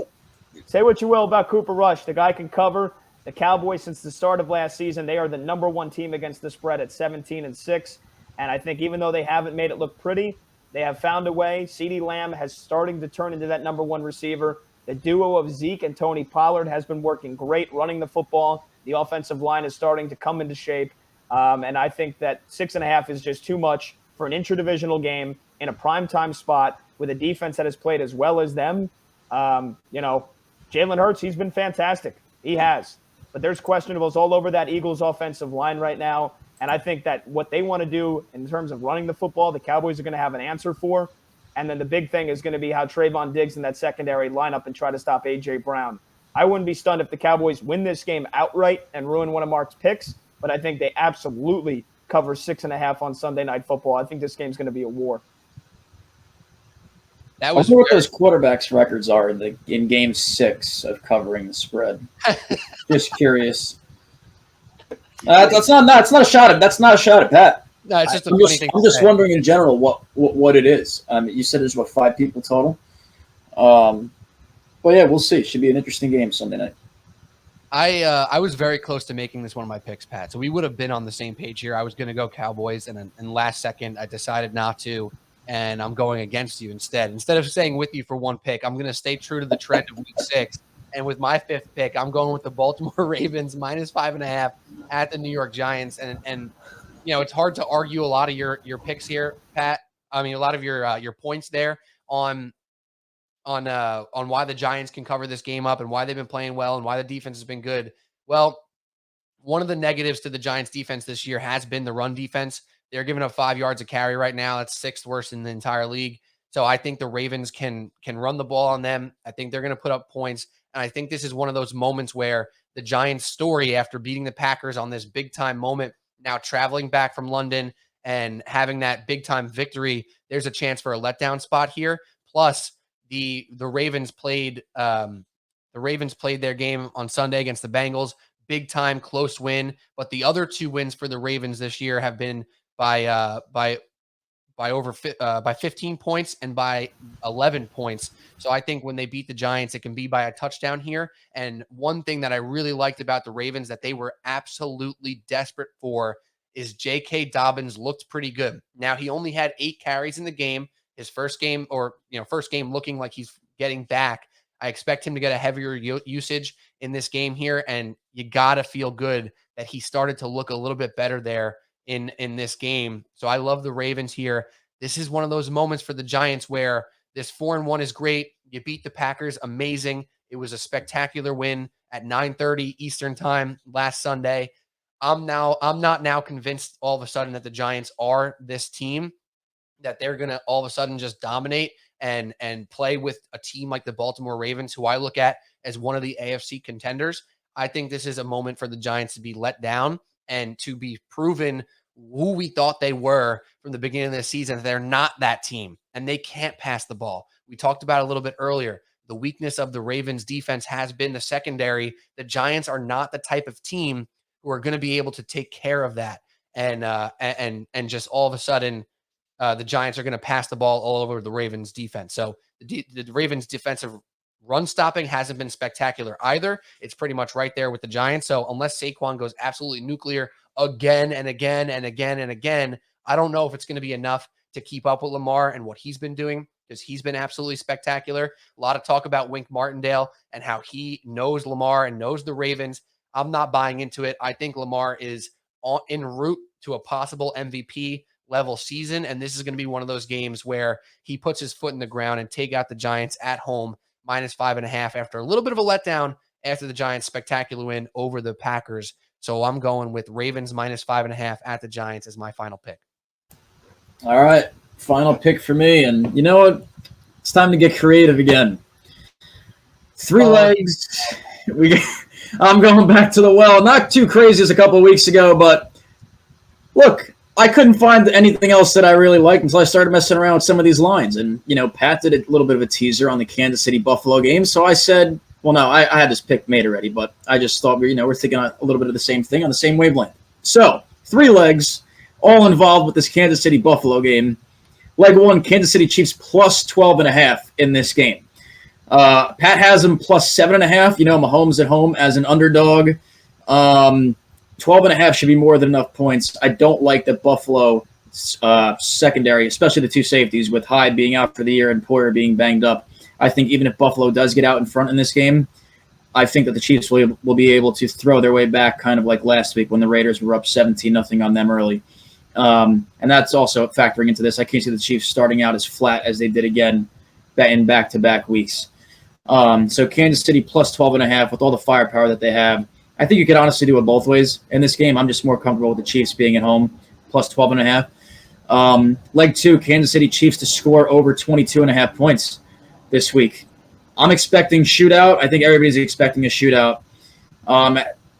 [SPEAKER 3] say what you will about Cooper Rush. The guy can cover. The Cowboys, since the start of last season, they are the number 1 team against the spread at 17-6. And I think even though they haven't made it look pretty, they have found a way. CeeDee Lamb has starting to turn into that number 1 receiver. The duo of Zeke and Tony Pollard has been working great running the football. The offensive line is starting to come into shape. And I think that 6.5 is just too much for an interdivisional game in a primetime spot with a defense that has played as well as them. Jalen Hurts, he's been fantastic. He has. But there's questionables all over that Eagles offensive line right now. And I think that what they want to do in terms of running the football, the Cowboys are going to have an answer for. And then the big thing is going to be how Trayvon Diggs in that secondary line up and try to stop A.J. Brown. I wouldn't be stunned if the Cowboys win this game outright and ruin one of Mark's picks, but I think they absolutely cover 6.5 on Sunday Night Football. I think this game's going to be a war.
[SPEAKER 4] I wonder what those quarterbacks' records are in Game 6 of covering the spread. Just curious. That's not a shot at Pat.
[SPEAKER 2] No, it's just a funny thing.
[SPEAKER 4] I'm just wondering in general what it is. You said there's 5 people total. But yeah, we'll see. Should be an interesting game Sunday night.
[SPEAKER 2] I was very close to making this one of my picks, Pat. So we would have been on the same page here. I was going to go Cowboys, and then last second I decided not to, and I'm going against you instead. Instead of staying with you for one pick, I'm going to stay true to the trend of Week 6 And with my 5th pick, I'm going with the Baltimore Ravens -5.5 at the New York Giants. And it's hard to argue a lot of your picks here, Pat. I mean, a lot of your points there on why the Giants can cover this game up and why they've been playing well and why the defense has been good. Well, one of the negatives to the Giants defense this year has been the run defense. They're giving up 5 yards a carry right now. That's 6th worst in the entire league. So I think the Ravens can run the ball on them. I think they're going to put up points. And I think this is one of those moments where the Giants' story, after beating the Packers on this big-time moment, now traveling back from London and having that big-time victory, there's a chance for a letdown spot here. Plus, the Ravens played their game on Sunday against the Bengals. Big-time close win. But the other 2 wins for the Ravens this year have been by 15 points and by 11 points. So I think when they beat the Giants, it can be by a touchdown here. And one thing that I really liked about the Ravens that they were absolutely desperate for is J.K. Dobbins looked pretty good. Now, he only had 8 carries in the game. His first game looking like he's getting back. I expect him to get a heavier usage in this game here. And you got to feel good that he started to look a little bit better there in this game. So I love the Ravens here. This is one of those moments for the Giants where this 4-1 is great. You beat the Packers. Amazing. It was a spectacular win at 9:30 Eastern time last Sunday. I'm not now convinced all of a sudden that the Giants are this team, that they're going to all of a sudden just dominate and play with a team like the Baltimore Ravens, who I look at as one of the AFC contenders. I think this is a moment for the Giants to be let down and to be proven who we thought they were from the beginning of the season. They're not that team, and they can't pass the ball. We talked about it a little bit earlier. The weakness of the Ravens defense has been the secondary. The Giants are not the type of team who are going to be able to take care of that. And just all of a sudden, the Giants are going to pass the ball all over the Ravens defense. So the Ravens defensive run stopping hasn't been spectacular either. It's pretty much right there with the Giants. So unless Saquon goes absolutely nuclear again and again and again and again, I don't know if it's going to be enough to keep up with Lamar and what he's been doing, because he's been absolutely spectacular. A lot of talk about Wink Martindale and how he knows Lamar and knows the Ravens. I'm not buying into it. I think Lamar is en route to a possible MVP level season, and this is going to be one of those games where he puts his foot in the ground and take out the Giants at home -5.5 after a little bit of a letdown after the Giants' spectacular win over the Packers. So I'm going with Ravens -5.5 at the Giants as my final pick.
[SPEAKER 4] All right, final pick for me. And you know what? It's time to get creative again. 3 legs. I'm going back to the well. Not too crazy as a couple of weeks ago, but look, I couldn't find anything else that I really liked until I started messing around with some of these lines. And, Pat did a little bit of a teaser on the Kansas City-Buffalo game. So I said, well, no, I had this pick made already, but I just thought, we're thinking a little bit of the same thing on the same wavelength. So 3 legs, all involved with this Kansas City-Buffalo game. Leg 1, Kansas City Chiefs +12.5 in this game. Pat has them +7.5. Mahomes at home as an underdog. 12.5 should be more than enough points. I don't like the Buffalo secondary, especially the 2 safeties, with Hyde being out for the year and Poyer being banged up. I think even if Buffalo does get out in front in this game, I think that the Chiefs will be able to throw their way back, kind of like last week when the Raiders were up 17-0 on them early. And that's also factoring into this. I can't see the Chiefs starting out as flat as they did again in back-to-back weeks. So Kansas City +12.5 with all the firepower that they have. I think you could honestly do it both ways in this game. I'm just more comfortable with the Chiefs being at home +12.5. Leg 2, Kansas City Chiefs to score over 22.5 points this week. I'm expecting shootout. I think everybody's expecting a shootout,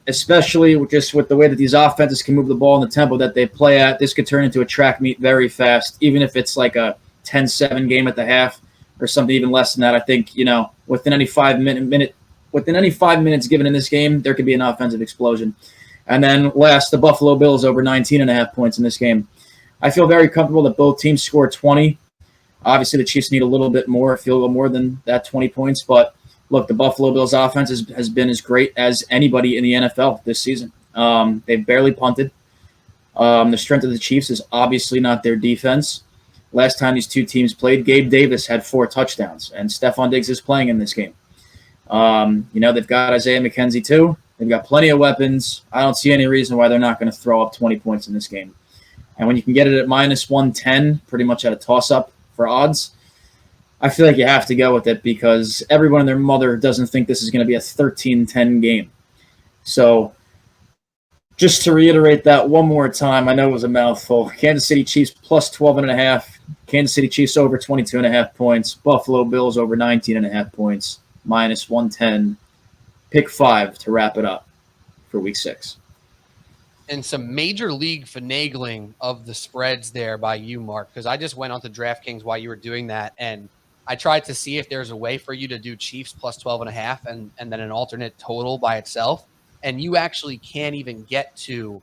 [SPEAKER 4] especially just with the way that these offenses can move the ball in the tempo that they play at. This could turn into a track meet very fast, even if it's like a 10-7 game at the half or something even less than that. I think, within any 5 minutes given in this game, there could be an offensive explosion. And then last, the Buffalo Bills over 19.5 points in this game. I feel very comfortable that both teams score 20. Obviously, the Chiefs need a little bit more, more than that 20 points. But look, the Buffalo Bills offense has been as great as anybody in the NFL this season. They've barely punted. The strength of the Chiefs is obviously not their defense. Last time these 2 teams played, Gabe Davis had 4 touchdowns, and Stephon Diggs is playing in this game. They've got Isaiah McKenzie too. They've got plenty of weapons. I don't see any reason why they're not going to throw up 20 points in this game. And when you can get it at minus 110, pretty much at a toss-up for odds, I feel like you have to go with it because everyone and their mother doesn't think this is going to be a 13-10 game. So just to reiterate that one more time, I know it was a mouthful. Kansas City Chiefs plus 12.5. Kansas City Chiefs over 22.5 points. Buffalo Bills over 19.5 points. Minus 110. Pick 5 to wrap it up for week 6.
[SPEAKER 2] And some major league finagling of the spreads there by you, Mark, because I just went onto DraftKings while you were doing that, and I tried to see if there's a way for you to do Chiefs plus 12.5 and then an alternate total by itself. And you actually can't even get to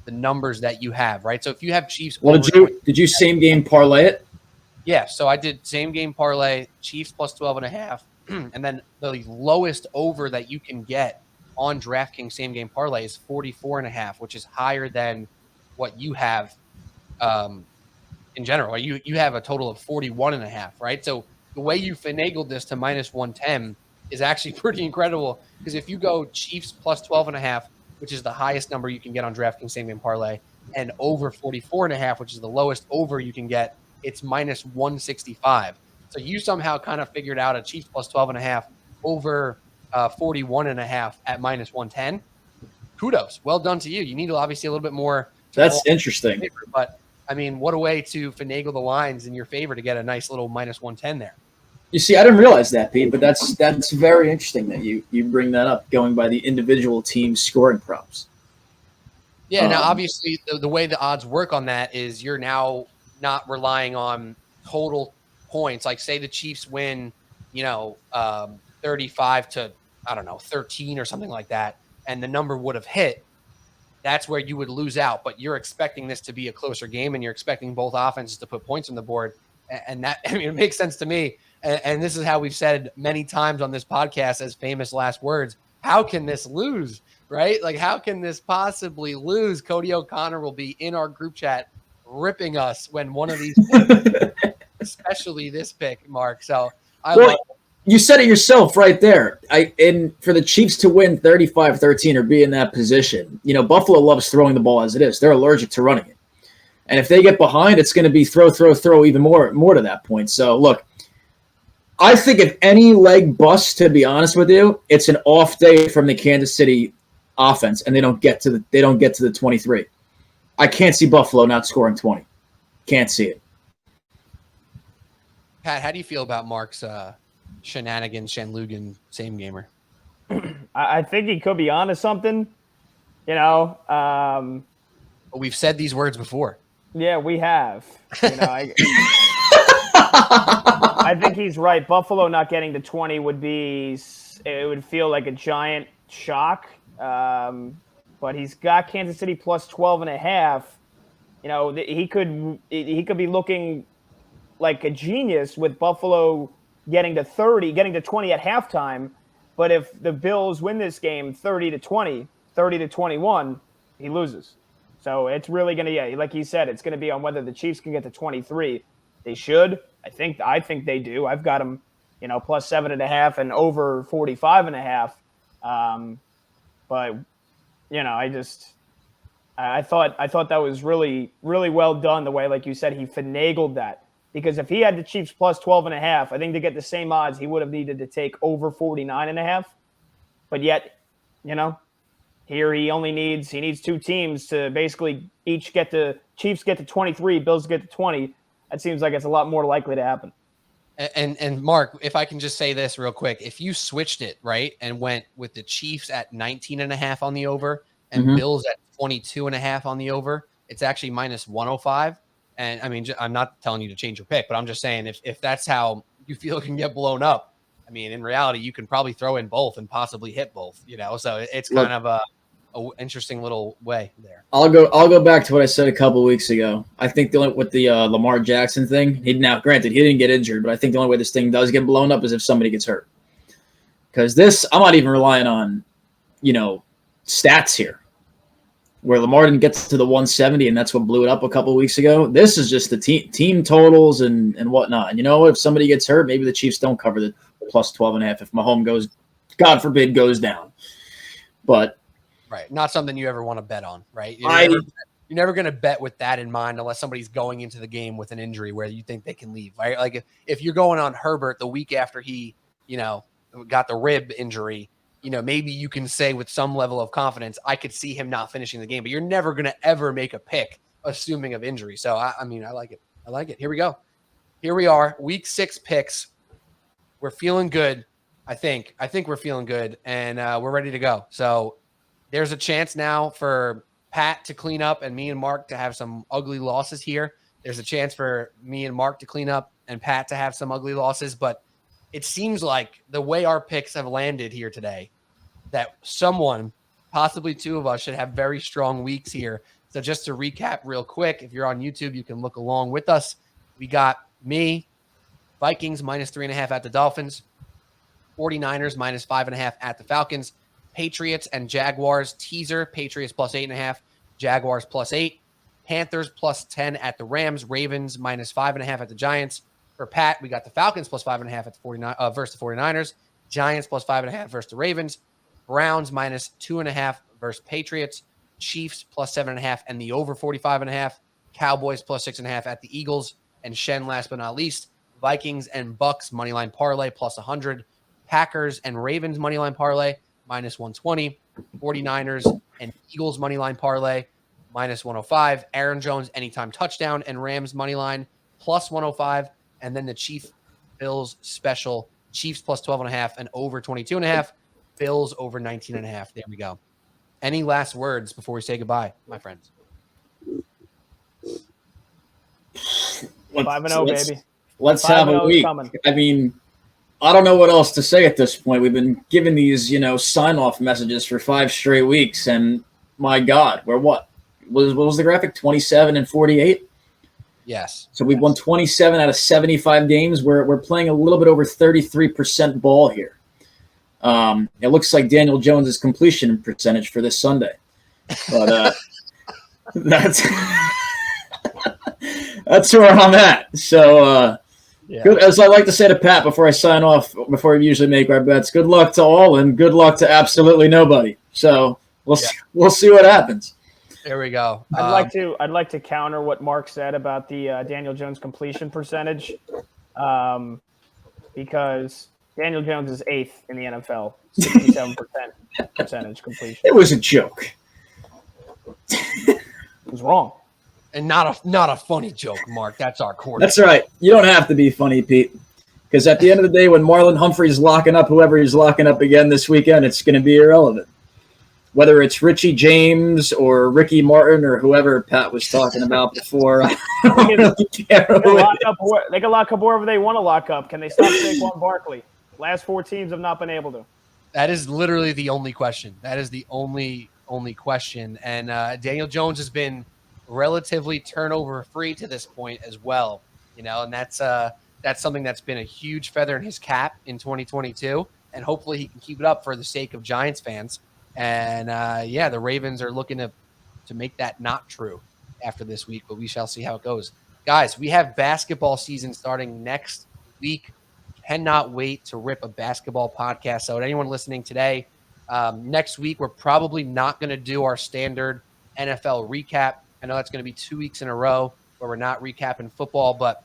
[SPEAKER 2] the numbers that you have, right? So if you have Chiefs,
[SPEAKER 4] well, did you same game parlay it?
[SPEAKER 2] Yeah, so I did same game parlay, Chiefs plus 12.5, and then the lowest over that you can get on DraftKings same game parlay is 44.5, which is higher than what you have in general. You have a total of 41.5, right? So the way you finagled this to minus 110 is actually pretty incredible because if you go Chiefs plus 12.5, which is the highest number you can get on DraftKings same game parlay, and over 44.5, which is the lowest over you can get, it's minus 165. So you somehow kind of figured out a Chiefs plus 12.5 over 41.5 at minus 110. Kudos. Well done to you. You need obviously a little bit more.
[SPEAKER 4] That's interesting.
[SPEAKER 2] Favor, but I mean, what a way to finagle the lines in your favor to get a nice little minus 110 there.
[SPEAKER 4] You see, I didn't realize that, Pete, but that's very interesting that you bring that up, going by the individual team scoring props.
[SPEAKER 2] Yeah, now obviously the way the odds work on that is you're now not relying on total points. Like say the Chiefs win, 35 to, 13 or something like that, and the number would have hit, that's where you would lose out. But you're expecting this to be a closer game, and you're expecting both offenses to put points on the board. And that, it makes sense to me. And this is how we've said many times on this podcast as famous last words. How can this lose, right? Like, how can this possibly lose? Cody O'Connor will be in our group chat ripping us when one of these picks, especially this pick, Mark. So
[SPEAKER 4] you said it yourself right there. For the Chiefs to win 35-13 or be in that position, Buffalo loves throwing the ball as it is. They're allergic to running it. And if they get behind, it's going to be throw even more to that point. So look, I think if any leg busts, to be honest with you, it's an off day from the Kansas City offense, and they don't get to the 23. I can't see Buffalo not scoring 20. Can't see it.
[SPEAKER 2] Pat, how do you feel about Mark's shenanigans, Shenloogian same gamer?
[SPEAKER 3] I think he could be onto something.
[SPEAKER 2] We've said these words before.
[SPEAKER 3] Yeah, we have. I think he's right. Buffalo not getting to 20 would feel like a giant shock. But he's got Kansas City plus 12.5. He could be looking like a genius with Buffalo getting to 20 at halftime. But if the Bills win this game 30-20, 30-21, he loses. So it's really going to, like he said, it's going to be on whether the Chiefs can get to 23. They should. I think they do. I've got them, plus 7.5 and over 45.5. But I thought that was really, really well done. The way, like you said, he finagled that, because if he had the Chiefs plus 12.5, I think to get the same odds, he would have needed to take over 49.5. But yet, here he needs two teams to basically each get to Chiefs get to 23, Bills get to 20. That seems like it's a lot more likely to happen.
[SPEAKER 2] And Mark, if I can just say this real quick, if you switched it, right, and went with the Chiefs at 19.5 on the over and Bills at 22.5 on the over, it's actually minus 105. And I mean, I'm not telling you to change your pick, but I'm just saying if that's how you feel it can get blown up, I mean, in reality, you can probably throw in both and possibly hit both, So it's kind of a interesting little way there.
[SPEAKER 4] I'll go back to what I said a couple weeks ago. I think with the Lamar Jackson thing, granted, he didn't get injured, but I think the only way this thing does get blown up is if somebody gets hurt. Because I'm not even relying on, stats here, where Lamar didn't get to the 170, and that's what blew it up a couple weeks ago. This is just the team totals and whatnot. And if somebody gets hurt, maybe the Chiefs don't cover the plus 12.5 if Mahomes God forbid, goes down. But
[SPEAKER 2] right, not something you ever want to bet on, right? You're never going to bet with that in mind unless somebody's going into the game with an injury where you think they can leave, right? Like if you're going on Herbert the week after he, got the rib injury, maybe you can say with some level of confidence, I could see him not finishing the game, but you're never going to ever make a pick assuming of injury. So, I like it. I like it. Here we go. Here we are, week 6 picks. We're feeling good. I think we're feeling good, and we're ready to go. So there's a chance now for Pat to clean up and me and Mark to have some ugly losses here. There's a chance for me and Mark to clean up and Pat to have some ugly losses, but it seems like the way our picks have landed here today, that someone, possibly 2 of us, should have very strong weeks here. So just to recap real quick, if you're on YouTube, you can look along with us. We got me, Vikings -3.5 at the Dolphins, 49ers -5.5 at the Falcons, Patriots and Jaguars teaser, Patriots +8.5, Jaguars +8, Panthers +10 at the Rams, Ravens -5.5 at the Giants. For Pat, we got the Falcons +5.5 at the 49 versus the 49ers, Giants +5.5 versus the Ravens, Browns -2.5 versus Patriots, Chiefs +7.5 and the over 45.5, Cowboys +6.5 at the Eagles, and Shen, last but not least, Vikings and Bucks moneyline parlay +100, Packers and Ravens moneyline parlay -120, 49ers and Eagles moneyline parlay -105, Aaron Jones anytime touchdown and Rams moneyline +105, and then the Chiefs Bills special, Chiefs +12.5 and over 22.5, Bills over 19.5. There we go. Any last words before we say goodbye, my friends?
[SPEAKER 3] 5-0, baby.
[SPEAKER 4] Let's have a week.
[SPEAKER 3] Coming.
[SPEAKER 4] I mean, I don't know what else to say at this point. We've been given these, sign-off messages for 5 straight weeks, and my God, we're what? What was the graphic? 27 and 48?
[SPEAKER 2] Yes.
[SPEAKER 4] So we've won 27 out of 75 games. We're playing a little bit over 33% ball here. It looks like Daniel Jones's completion percentage for this Sunday. But that's where I'm at. So good, as I like to say to Pat before I sign off, before we usually make our bets, good luck to all and good luck to absolutely nobody. So we'll see what happens.
[SPEAKER 2] There we go.
[SPEAKER 3] I'd like to counter what Mark said about the Daniel Jones completion percentage, because Daniel Jones is 8th in the NFL, 67% percentage completion.
[SPEAKER 4] It was a joke.
[SPEAKER 3] It was wrong.
[SPEAKER 2] And not a funny joke, Mark. That's our quarterback.
[SPEAKER 4] That's right. You don't have to be funny, Pete, because at the end of the day, when Marlon Humphrey is locking up whoever he's locking up again this weekend, it's going to be irrelevant. Whether it's Richie James or Ricky Martin or whoever Pat was talking about before.
[SPEAKER 3] They can lock up wherever they want to lock up. Can they stop Saquon Barkley? Last 4 teams have not been able to.
[SPEAKER 2] That is literally the only question. That is the only question. And Daniel Jones has been relatively turnover free to this point as well, and that's something that's been a huge feather in his cap in 2022, and hopefully he can keep it up for the sake of Giants fans. And the Ravens are looking to make that not true after this week, but we shall see how it goes. Guys, we have basketball season starting next week. Cannot wait to rip a basketball podcast. So anyone listening today, next week we're probably not going to do our standard NFL recap. I know that's going to be 2 weeks in a row where we're not recapping football, but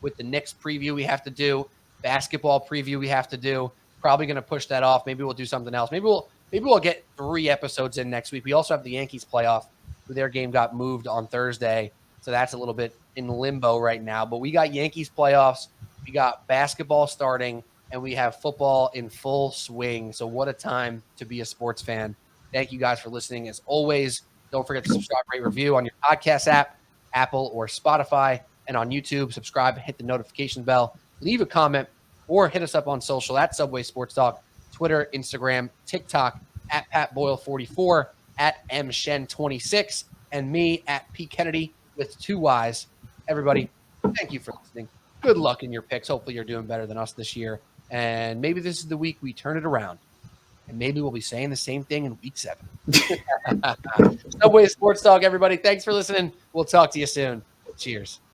[SPEAKER 2] with the Knicks preview we have to do, basketball preview we have to do, probably going to push that off. Maybe we'll do something else. Maybe we'll get 3 episodes in next week. We also have the Yankees playoff, who their game got moved on Thursday, so that's a little bit in limbo right now. But we got Yankees playoffs, we got basketball starting, and we have football in full swing. So what a time to be a sports fan. Thank you guys for listening. As always, don't forget to subscribe, rate, review on your podcast app, Apple or Spotify, and on YouTube. Subscribe and hit the notification bell. Leave a comment or hit us up on social at Subway Sports Talk, Twitter, Instagram, TikTok, at Pat Boyle 44, at MShen26, and me at P Kennedy with 2 Y's. Everybody, thank you for listening. Good luck in your picks. Hopefully you're doing better than us this year. And maybe this is the week we turn it around. And maybe we'll be saying the same thing in week 7. Subway Sports Talk, everybody. Thanks for listening. We'll talk to you soon. Cheers.